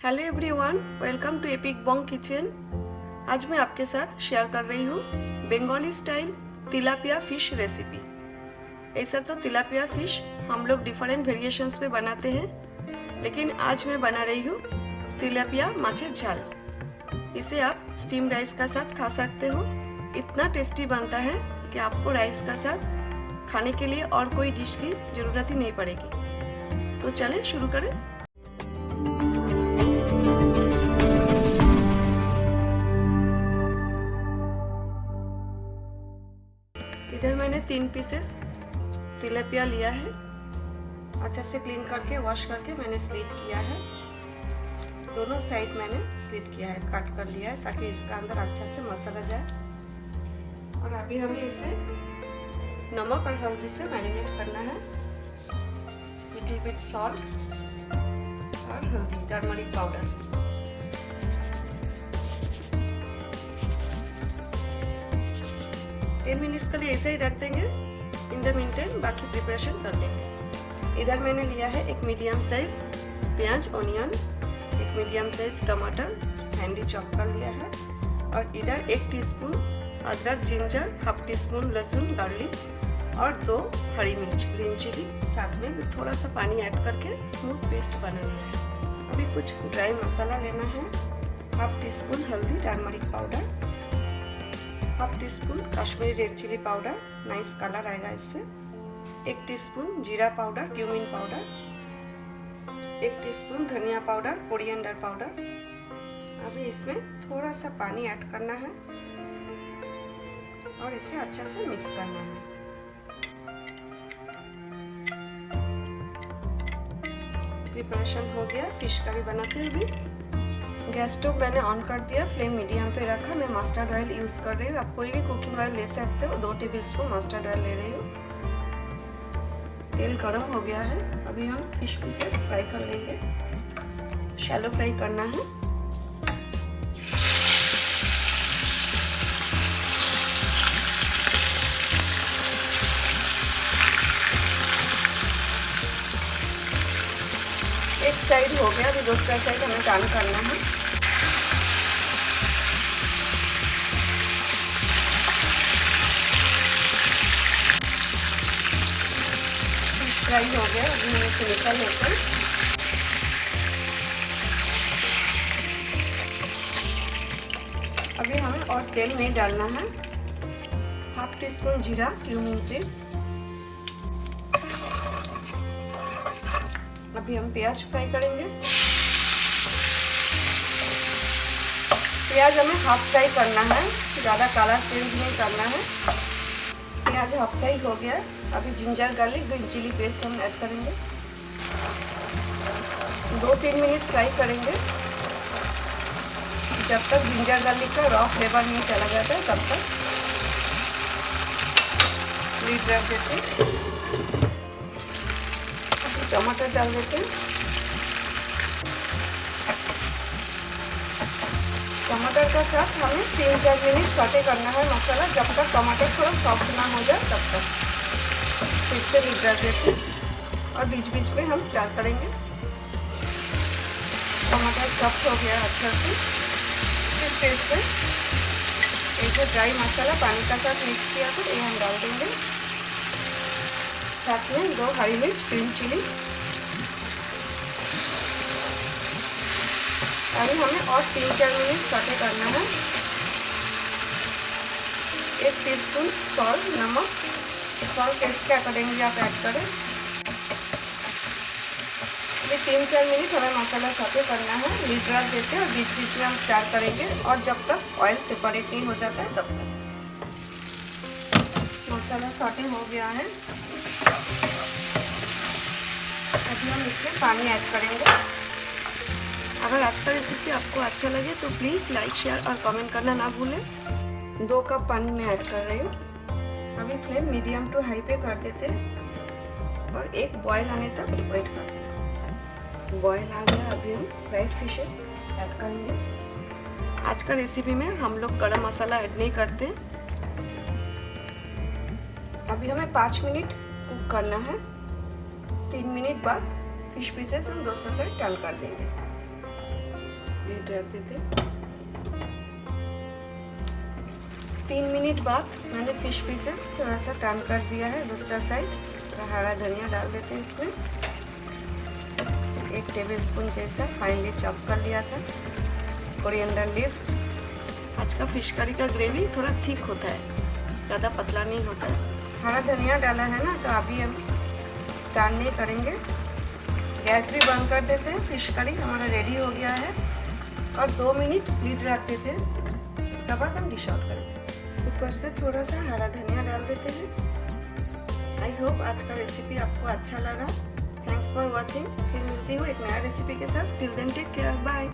Hello everyone, welcome to Epic Bong Kitchen. आज मैं आपके साथ शेयर कर रही हूँ Bengali style tilapia fish recipe. ऐसा तो तिलापिया फिश हम लोग डिफरेंट वेरिएशंस में बनाते हैं, लेकिन आज मैं बना रही हूँ तिलापिया माछेर झाल। इसे आप स्टीम राइस का साथ खा सकते हो। इतना टेस्टी बनता है कि आपको राइस का साथ खाने के लिए और कोई डिश की ज़रूरत ही नहीं पड़ेगी। तो चलें शुरू करें। इधर मैंने 3 पीसेस तिलापिया लिया है। अच्छा से क्लीन करके वॉश करके मैंने स्लिट किया है। दोनों साइड मैंने स्लिट किया है, कट कर लिया है ताकि इसका अंदर अच्छा से मसाला जाए। और अभी हमें इसे नमक और हल्दी से मैरिनेट करना है। लिटिल बिट सॉल्ट और हल्दी, टर्मरिक पाउडर। टेन मिनट्स के लिए ऐसे ही रख देंगे। इन द मीन टाइम बाकी प्रिपरेशन कर लेंगे। इधर मैंने लिया है एक मीडियम साइज प्याज ऑनियन, एक मीडियम साइज टमाटर हैंडी चॉप कर लिया है, और इधर 1 टीस्पून अदरक जिंजर, हाफ टी स्पून लहसुन गार्लिक और 2 हरी मिर्च ग्रीन चिली, साथ में थोड़ा सा पानी ऐड करके स्मूथ पेस्ट बनाना है। अभी कुछ ड्राई मसाला लेना है। हाफ टी स्पून हल्दी turmeric powder, half teaspoon Kashmiri red chilli powder, nice colour आएगा इससे। 1 टीस्पून जीरा पाउडर क्यूमिन पाउडर, 1 टीस्पून धनिया पाउडर कोरिएंडर पाउडर। अभी इसमें थोड़ा सा पानी ऐड करना है और इसे अच्छा से मिक्स करना है। प्रिपरेशन हो गया। फिश करी बनाते हैं। अभी गैस स्टोव मैंने ऑन कर दिया, फ्लेम मीडियम पे रखा। मैं मस्टर्ड ऑयल यूज़ कर रही हूँ। आप कोई भी कुकिंग ऑयल ले सकते हो। 2 टेबलस्पून मस्टर्ड ऑयल ले रही हूँ। तेल गरम हो गया है। अभी हम फिश पीसेस फ्राई कर लेंगे। शैलो फ्राई करना है। एक साइड हो गया, अभी दूसरा साइड हमें टर्न करना है। फ्राई हो गया, अभी हम इसे निकाल लेते हैं। अभी हमें और तेल नहीं डालना है। हाफ टी स्पून जीरा क्यूमिन सीड्स। अभी हम प्याज फ्राई करेंगे। प्याज हमें हाफ फ्राई करना है, ज़्यादा कलर चेंज नहीं करना है। प्याज हाफ फ्राई हो गया। अभी ginger garlic green chilli paste हम ऐड करेंगे। 2-3 मिनट फ्राई करेंगे, जब तक जिंजर गार्लिक का रॉ फ्लेवर नहीं चला जाता है तब तक। लीड रख देते। टमाटर डाल देते हैं। टमाटर का साथ हमें 3-4 मिनट सौटे करना है मसाला, जब तक टमाटर थोड़ा सॉफ्ट ना हो जाए तब तक। फिर से लीड रख देते हैं और बीच बीच में हम स्टार करेंगे। टमाटर सॉफ्ट हो गया अच्छा से। इस स्टेज पे एक जो ड्राई मसाला पानी का साथ मिक्स किया था ये हम डाल देंगे, साथ में 2 हरी मिर्च ग्रीन चिली। अभी हमें और 3-4 मिनट सौटे करना है। 1 टीस्पून सॉल्ट, नमक, सॉल्ट टेस्ट के अकॉर्डिंगली आप ऐड करें। अभी 3-4 मिनट हमें मसाला सौटे करना है। लीड रख देते हैं और बीच बीच में हम स्टार करेंगे, और जब तक ऑयल सेपरेट नहीं हो जाता है तब तक। मसाला सौटे हो गया है। अभी हम इसमें पानी ऐड करेंगे। अगर आज का रेसिपी आपको अच्छा लगे तो प्लीज़ लाइक शेयर और कमेंट करना ना भूलें। 2 कप पानी में ऐड कर रही हूँ। अभी फ्लेम मीडियम टू हाई पे कर देते हैं और एक बॉयल आने तक वेट करते हैं। बॉयल आ गया। अभी हम फ्राइड फिशेस ऐड करेंगे। आज का रेसिपी में हम लोग गरम मसाला ऐड नहीं करते। अभी हमें 5 मिनट कुक करना है। 3 मिनट बाद फिश पीसेस हम दूसरे साइड टर्न कर देंगे। लीड रख देते। 3 मिनट बाद मैंने फिश पीसेस थोड़ा सा टर्न कर दिया है दूसरा साइड। थोड़ा हरा धनिया डाल देते हैं इसमें। 1 टेबलस्पून जैसा फाइनली चॉप कर लिया था कोरिएंडर लीव्स। आज का फिश करी का ग्रेवी थोड़ा थिक होता है, ज़्यादा पतला नहीं होता है। हरा धनिया डाला है ना, तो अभी हम स्टार्ट नहीं करेंगे। गैस भी बंद कर देते हैं। फिश करी हमारा रेडी हो गया है और 2 मिनट लीड रख देते हैं। इसके बाद हम डिश आउट करेंगे। ऊपर से थोड़ा सा हरा धनिया डाल देते हैं। आई होप आज का रेसिपी आपको अच्छा लगा। Thanks for watching. फिर मिलती हूँ एक नया रेसिपी के साथ। Till then take care, bye.